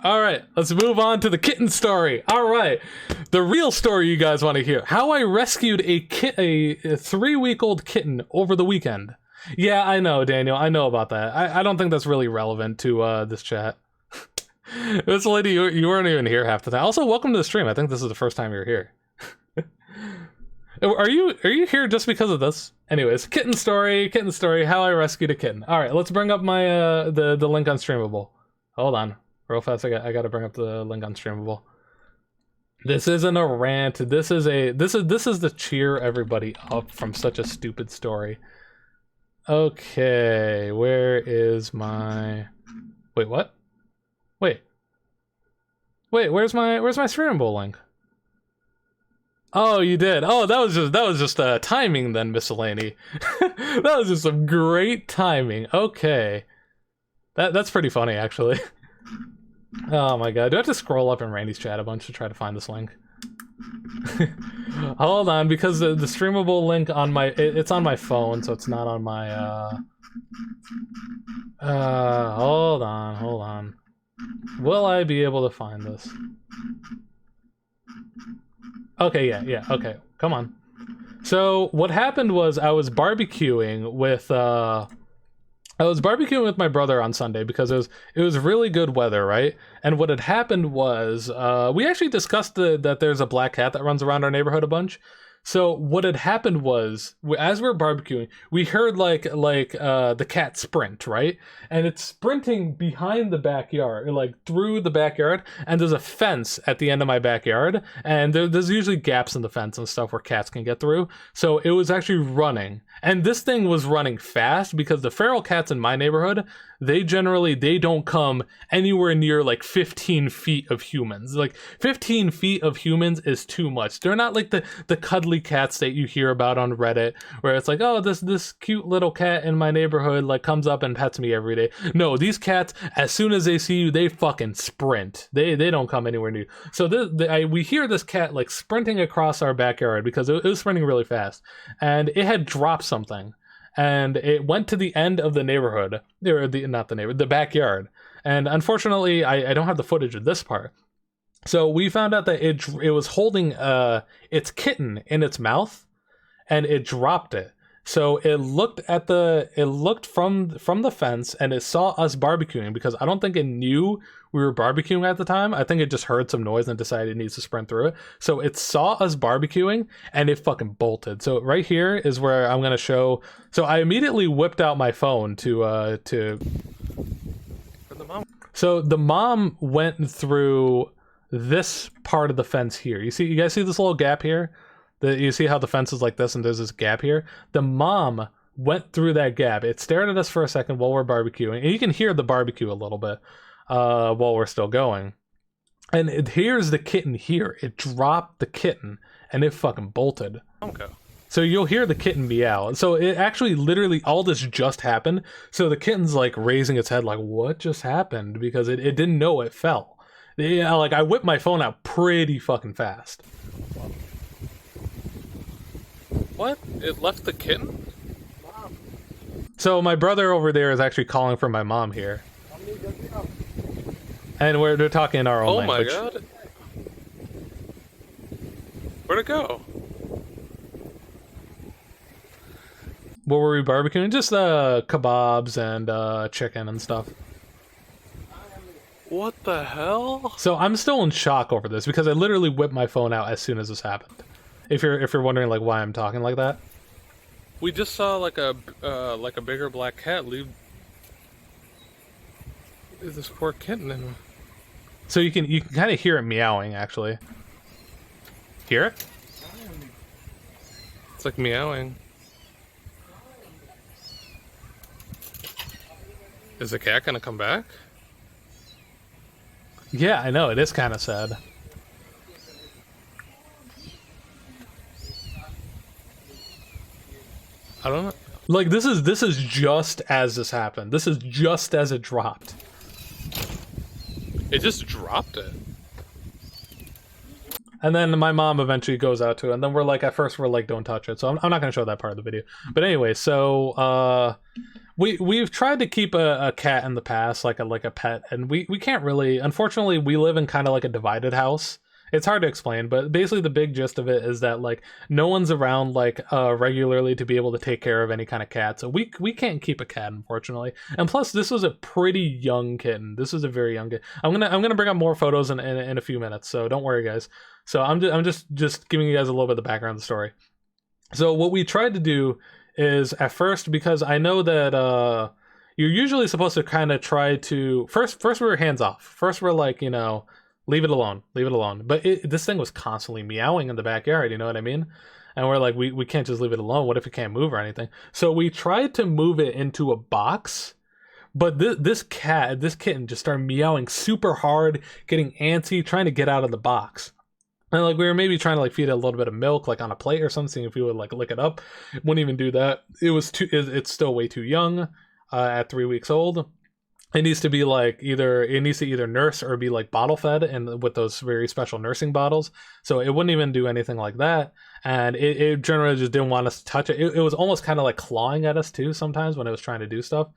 All right, let's move on to the kitten story. All right, the real story you guys want to hear. How I rescued a 3-week-old kitten over the weekend. Yeah, I know, Daniel. I know about that. I don't think that's really relevant to this chat. This lady, you weren't even here half the time. Also, welcome to the stream. I think this is the first time you're here. Are you here just because of this? Anyways, kitten story, how I rescued a kitten. All right, let's bring up my the link on Streamable. Hold on, real fast. I got to bring up the link on Streamable. This isn't a rant. This is to cheer everybody up from such a stupid story. Okay, where is my? Wait, what? Wait, where's my Streamable link? Oh, you did. Oh, that was just timing then, Miscellany. That was just some great timing. Okay, that's pretty funny actually. Oh my god, do I have to scroll up in Randy's chat a bunch to try to find this link? Hold on, because the Streamable link on my it's on my phone, so it's not on my hold on. Will I be able to find this? Okay, yeah, okay, come on. So what happened was I was barbecuing with my brother on Sunday because it was really good weather, right? And what had happened was we actually discussed that there's a black cat that runs around our neighborhood a bunch. So what had happened was, as we were barbecuing, we heard like the cat sprint, right? And it's sprinting behind the backyard, like through the backyard, and there's a fence at the end of my backyard, and there's usually gaps in the fence and stuff where cats can get through. So it was actually running, and this thing was running fast because the feral cats in my neighborhood, they don't come anywhere near like 15 feet of humans. Like 15 feet of humans is too much. They're not like the cuddly cats that you hear about on Reddit where it's like, oh, this cute little cat in my neighborhood like comes up and pets me every day. No, these cats, as soon as they see you, they fucking sprint. They don't come anywhere near. So we hear this cat like sprinting across our backyard because it was sprinting really fast, and it had dropped something. And it went to the end of the neighborhood, or the backyard. And unfortunately, I don't have the footage of this part. So we found out that it was holding its kitten in its mouth, and it dropped it. So it looked from the fence, and it saw us barbecuing because I don't think it knew we were barbecuing at the time. I think it just heard some noise and decided it needs to sprint through it. So it saw us barbecuing and it fucking bolted. So right here is where I'm gonna show. So I immediately whipped out my phone to. So the mom went through this part of the fence here. You guys see this little gap here? You see how the fence is like this and there's this gap here? The mom went through that gap. It stared at us for a second while we're barbecuing, and you can hear the barbecue a little bit while we're still going. And here's the kitten here. It dropped the kitten and it fucking bolted. Okay. So you'll hear the kitten meow. So it actually literally all this just happened. So the kitten's like raising its head like, what just happened? Because it didn't know it fell. Yeah, like I whipped my phone out pretty fucking fast. What? It left the kitten? Mom. So my brother over there is actually calling for my mom here. And we're talking in our own language. Oh my god. Where'd it go? What were we barbecuing? Just kebabs and chicken and stuff. What the hell? So I'm still in shock over this because I literally whipped my phone out as soon as this happened. If you're wondering like why I'm talking like that. We just saw like a bigger black cat leave this poor kitten in. So you can kind of hear it meowing actually. Hear it? It's like meowing. Is the cat gonna come back? Yeah, I know, it is kind of sad. I don't know. Like this is just as this happened. This is just as it dropped. It just dropped it. And then my mom eventually goes out to it, and then we're like, at first we're like, don't touch it. So I'm not gonna show that part of the video. But anyway, so we've tried to keep a cat in the past, like a pet, and we can't really. Unfortunately, we live in kind of like a divided house. It's hard to explain, but basically the big gist of it is that like no one's around like regularly to be able to take care of any kind of cat. So we can't keep a cat, unfortunately. And plus, this was a pretty young kitten. This was a very young kitten. I'm gonna bring up more photos in a few minutes, so don't worry, guys. So I'm just giving you guys a little bit of the background of the story. So what we tried to do is at first, because I know that you're usually supposed to kind of try to first we were hands off. First we're like, leave it alone, leave it alone. But this thing was constantly meowing in the backyard, you know what I mean? And we're like, we can't just leave it alone. What if it can't move or anything? So we tried to move it into a box, but this kitten just started meowing super hard, getting antsy, trying to get out of the box. And like we were maybe trying to like feed it a little bit of milk like on a plate or something if we would like lick it up. It wouldn't even do that. It's still way too young at 3 weeks old. It needs to be like it needs to either nurse or be like bottle fed and with those very special nursing bottles. So it wouldn't even do anything like that. And it generally just didn't want us to touch it. It was almost kind of like clawing at us too sometimes when it was trying to do stuff.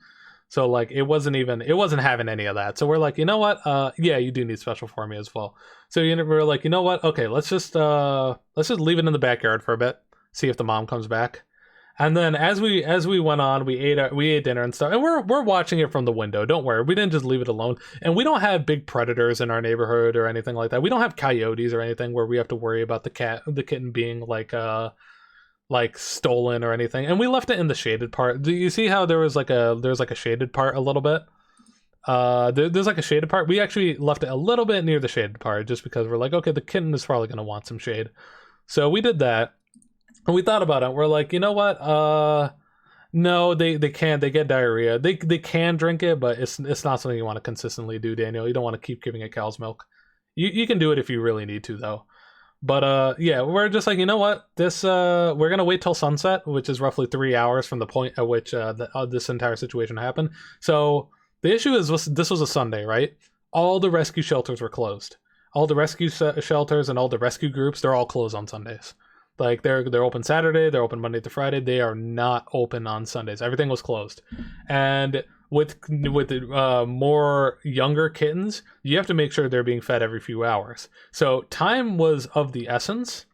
So like it wasn't having any of that. So we're like, you know what? Yeah, you do need special for me as well. So we're like, you know what? Okay, let's just leave it in the backyard for a bit, see if the mom comes back. And then as we went on, we ate dinner and stuff, and we're watching it from the window. Don't worry, we didn't just leave it alone. And we don't have big predators in our neighborhood or anything like that. We don't have coyotes or anything where we have to worry about the kitten being like stolen or anything. And we left it in the shaded part. Do you see how there's like a shaded part a little bit? There's like a shaded part. We actually left it a little bit near the shaded part just because we're like, okay, the kitten is probably gonna want some shade. So we did that. And we thought about it. We're like, you know what? No, they can't. They get diarrhea. They can drink it, but it's not something you want to consistently do, Daniel. You don't want to keep giving it cow's milk. You can do it if you really need to, though. But yeah, we're just like, you know what? We're gonna wait till sunset, which is roughly 3 hours from the point at which this entire situation happened. So the issue is this was a Sunday, right? All the rescue shelters were closed. All the rescue shelters and all the rescue groups, they're all closed on Sundays. Like they're open Saturday, they're open Monday to Friday. They are not open on Sundays. Everything was closed, and with more younger kittens, you have to make sure they're being fed every few hours. So time was of the essence.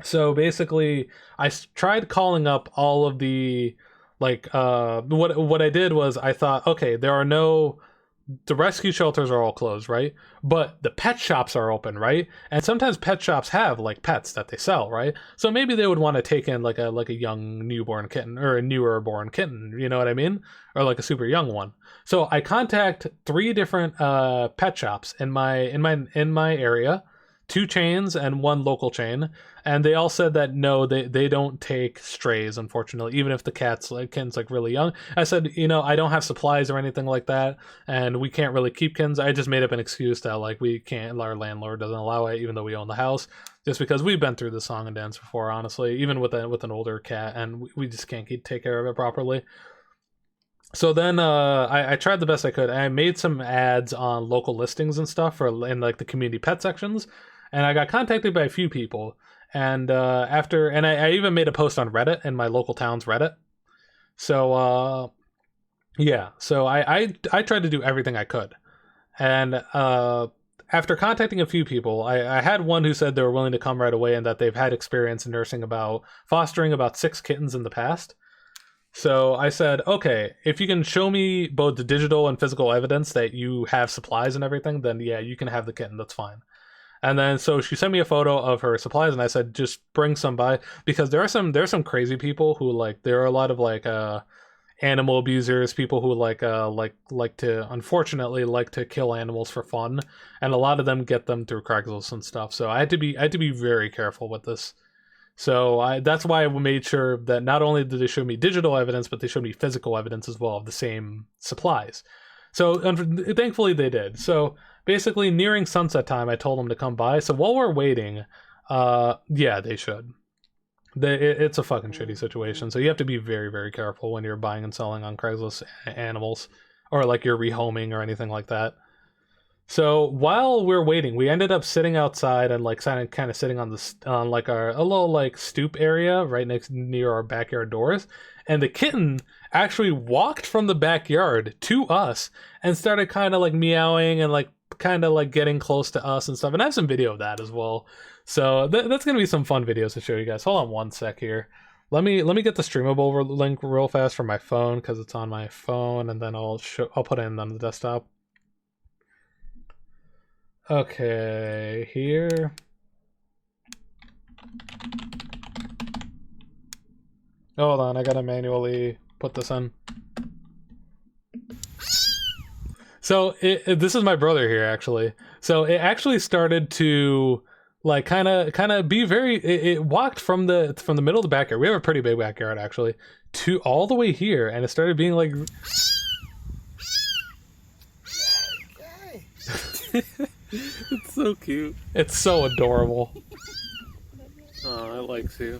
So basically, I tried calling up all of the what I did was I thought, okay, the rescue shelters are all closed, right? But the pet shops are open, right? And sometimes pet shops have like pets that they sell, right? So maybe they would want to take in like a young newborn kitten or a newer born kitten, you know what I mean? Or like a super young one. So I contact 3 different pet shops in my area, 2 chains and 1 local chain, and they all said that no, they don't take strays, unfortunately, even if the kitten's like really young. I said, I don't have supplies or anything like that, and we can't really keep kittens. I just made up an excuse that like we can't, our landlord doesn't allow it, even though we own the house, just because we've been through this song and dance before, honestly, even with an older cat, and we just can't take care of it properly. So then I tried the best I could. I made some ads on local listings and stuff in like the community pet sections, and I got contacted by a few people. And I even made a post on Reddit in my local town's Reddit. So yeah, so I tried to do everything I could, and after contacting a few people, I had one who said they were willing to come right away and that they've had experience in fostering about 6 kittens in the past. So I said, okay, if you can show me both the digital and physical evidence that you have supplies and everything, then yeah, you can have the kitten. That's fine. And then so she sent me a photo of her supplies, and I said, just bring some by, because there are some crazy people who there are a lot of animal abusers, people who like to, unfortunately, like to kill animals for fun, and a lot of them get them through Craigslist and stuff. So I had to be very careful with this. So that's why I made sure that not only did they show me digital evidence, but they showed me physical evidence as well of the same supplies. So thankfully they did. So basically nearing sunset time, I told them to come by. So while we're waiting, yeah, they should. It's a fucking shitty situation. So you have to be very, very careful when you're buying and selling on Craigslist animals, or like you're rehoming or anything like that. So while we're waiting, we ended up sitting outside and like kind of sitting on on like a little like stoop area right next near our backyard doors, and the kitten actually walked from the backyard to us and started kind of like meowing and like kind of like getting close to us and stuff. And I have some video of that as well. So that's gonna be some fun videos to show you guys. Hold on one sec here. Let me get the streamable link real fast from my phone because it's on my phone, and then I'll put it in on the desktop. Okay, here. Hold on, I gotta manually put this in. So this is my brother here actually. So it actually started to like kind of be very. It walked from the middle of the backyard. We have a pretty big backyard actually, to all the way here, and it started being like. It's so cute. It's so adorable. Oh, it likes you.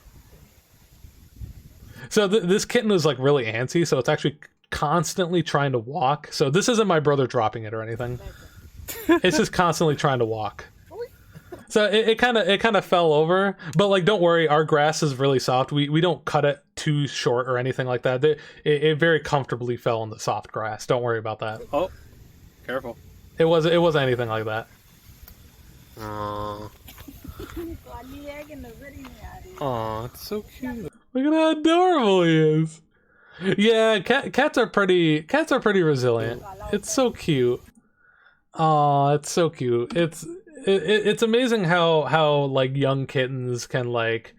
So this kitten is like really antsy, so it's actually constantly trying to walk. So this isn't my brother dropping it or anything. It's just constantly trying to walk. So it kind of fell over, but like don't worry, our grass is really soft. We don't cut it too short or anything like that. It very comfortably fell in the soft grass. Don't worry about that. Oh, careful. It wasn't anything like that. Aww. Aw, it's so cute. Look at how adorable he is. Yeah, cats are pretty resilient. It's so cute. Aw, it's so cute. It's amazing how like young kittens can like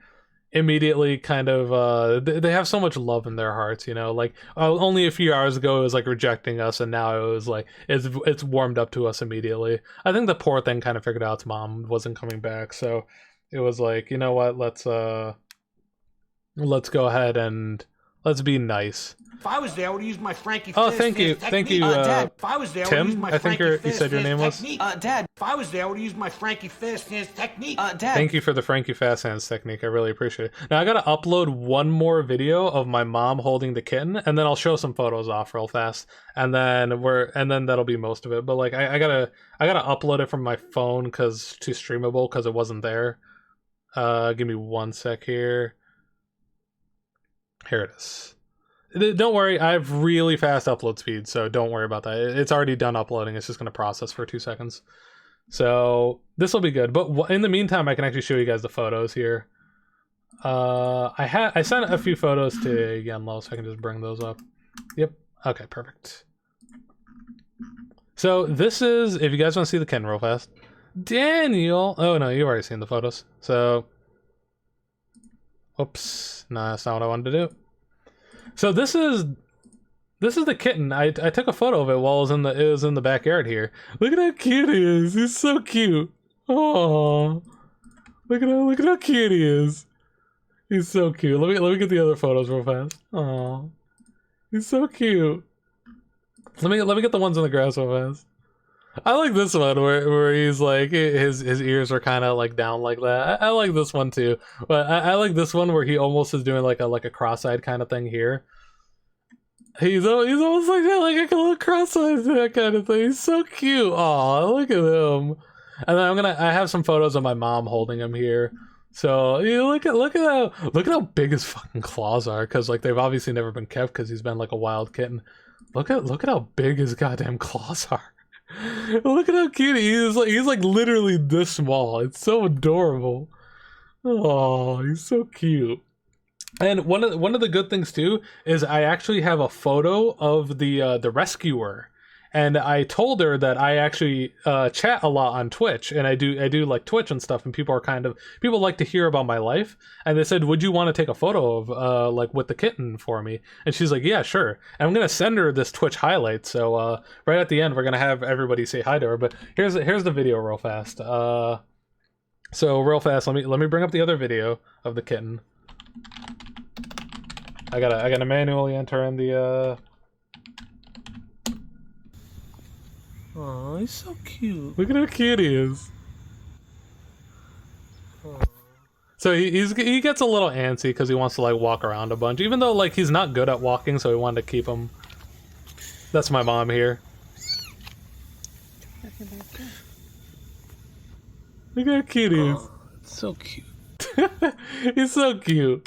immediately kind of they have so much love in their hearts, you know, like only a few hours ago it was like rejecting us, and now it was like it's warmed up to us immediately. I think the poor thing kind of figured out its mom wasn't coming back, so it was like, you know what, let's go ahead and let's be nice. If I was there, I would use my Frankie Oh, Fizz thank you, technique. thank you, Dad, if I was there, I would use Tim. my I think Frankie you said your name was. Dad, if I was there, I would use my Frankie Fizz technique. Dad. Thank you for the Frankie Fast Hands technique. I really appreciate it. Now I gotta upload one more video of my mom holding the kitten, and then I'll show some photos off real fast, and then that'll be most of it. But like I gotta upload it from my phone because to streamable because it wasn't there. Give me one sec here. Here it is. Don't worry, I have really fast upload speed, so don't worry about that. It's already done uploading. It's just going to process for 2 seconds. So this will be good. But in the meantime, I can actually show you guys the photos here. I sent a few photos to Yenlo, so I can just bring those up. Yep. Okay, perfect. So this is, if you guys want to see the kitten real fast. Daniel. Oh, no, you've already seen the photos. So, oops. No, that's not what I wanted to do. So this is the kitten. I took a photo of it while it was in the backyard here. Look at how cute he is. He's so cute. Oh, look at how cute he is. He's so cute. Let me get the other photos real fast. Oh, he's so cute. Let me get the ones in the grass real fast. I like this one where he's like his ears are kind of like down like that. I like this one too, but I like this one where he almost is doing like a cross-eyed kind of thing here. He's almost like that, like a little cross-eyed that kind of thing. He's so cute. Aw, look at him. And then I have some photos of my mom holding him here. So look at how big his fucking claws are, because like they've obviously never been kept because he's been like a wild kitten. Look at how big his goddamn claws are. Look at how cute he is. He's like literally this small. It's so adorable. Oh, he's so chat. And one of the good things too is I actually have a photo of the rescuer, and I told her that I actually chat a lot on Twitch, and I do like Twitch and stuff, and people like to hear about my life, and they said, would you want to take a photo of like with the kitten for me? And she's like, yeah, sure. And I'm gonna send her this Twitch highlight, so right at the end we're gonna have everybody say hi to her. But here's the video real fast. So real fast, let me bring up the other video of the kitten. I gotta manually enter in the Oh, he's so cute. Look at how cute he is. Aww. So he gets a little antsy because he wants to like walk around a bunch, even though like he's not good at walking, so we wanted to keep him. That's my mom here. Look how cute he is. Oh, it's so cute. He's so cute.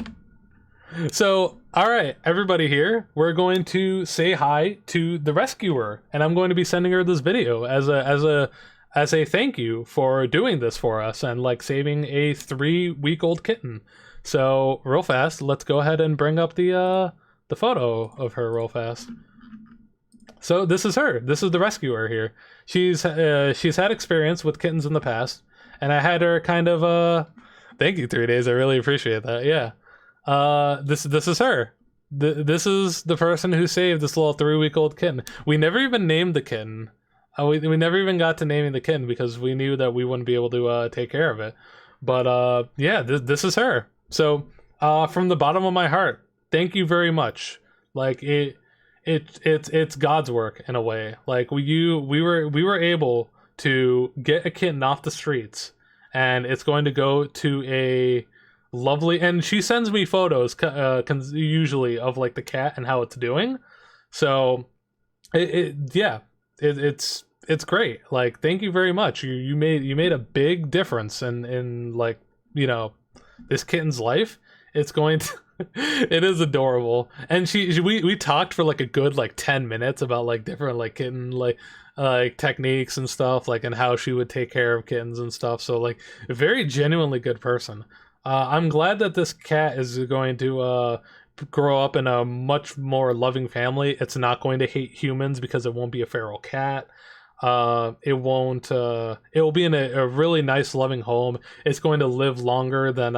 So, all right, everybody here, we're going to say hi to the rescuer, and I'm going to be sending her this video as a thank you for doing this for us and like saving a 3-week-old kitten. So, real fast, let's go ahead and bring up the photo of her real fast. So this is her. This is the rescuer here. She's had experience with kittens in the past, and I had her kind of thank you 3 days. I really appreciate that. Yeah. This is her. This is the person who saved this little 3-week-old kitten. We never even named the kitten. We never even got to naming the kitten because we knew that we wouldn't be able to take care of it. But yeah, this is her. So from the bottom of my heart, thank you very much. Like it's God's work in a way. Like we were able to get a kitten off the streets, and it's going to go to a lovely, and she sends me photos usually of like the cat and how it's doing. So it's great. Like thank you very much. You made a big difference in like, you know, this kitten's life. It's going to it is adorable. And we talked for like a good like 10 minutes about like different like kitten like techniques and stuff, like, and how she would take care of kittens and stuff. So like a very genuinely good person. I'm glad that this cat is going to grow up in a much more loving family. It's not going to hate humans because it won't be a feral cat. It won't it will be in a really nice loving home. It's going to live longer than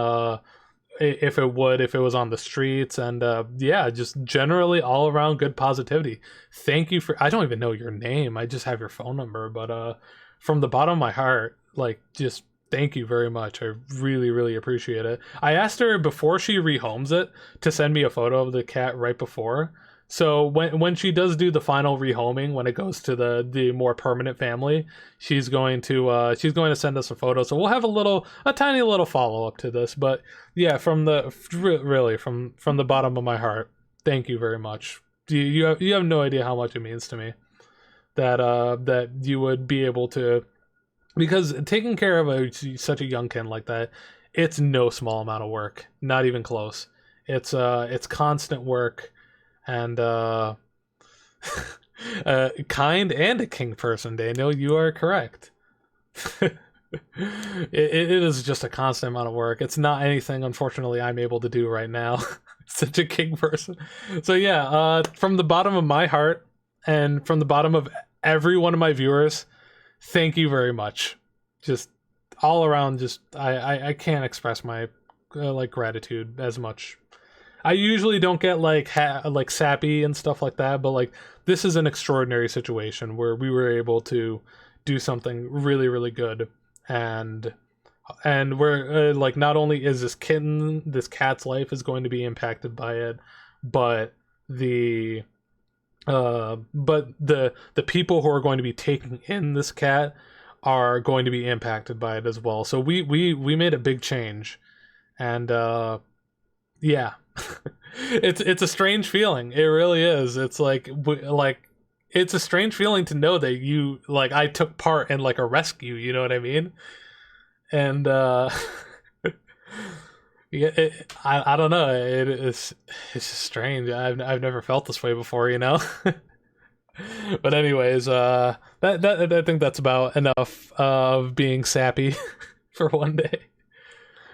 if it was on the streets. And yeah, just generally all around good positivity. Thank you for, I don't even know your name, I just have your phone number, but from the bottom of my heart, like, just thank you very much. I really appreciate it. I asked her before she rehomes it to send me a photo of the cat right before. So when she does do the final rehoming, when it goes to the more permanent family, she's going to send us a photo. So we'll have a tiny little follow up to this. But yeah, from the bottom of my heart, thank you very much. You have no idea how much it means to me that you would be able to, because taking care of such a young kid like that, it's no small amount of work, not even close. It's constant work. And kind and a king person, Daniel, you are correct. it is just a constant amount of work. It's not anything, unfortunately, I'm able to do right now. Such a king person. So yeah, from the bottom of my heart and from the bottom of every one of my viewers, thank you very much. Just all around, just I can't express my like gratitude as much. I usually don't get like sappy and stuff like that, but like this is an extraordinary situation where we were able to do something really good, and we're like, not only is this cat's life is going to be impacted by it, but the people who are going to be taking in this cat are going to be impacted by it as well. So we made a big change, and yeah. It's a strange feeling. It really is. It's like it's a strange feeling to know that you, like, I took part in like a rescue, you know what I mean? And yeah, I don't know. It's just strange. I've never felt this way before, you know. But anyways, that I think that's about enough of being sappy for one day.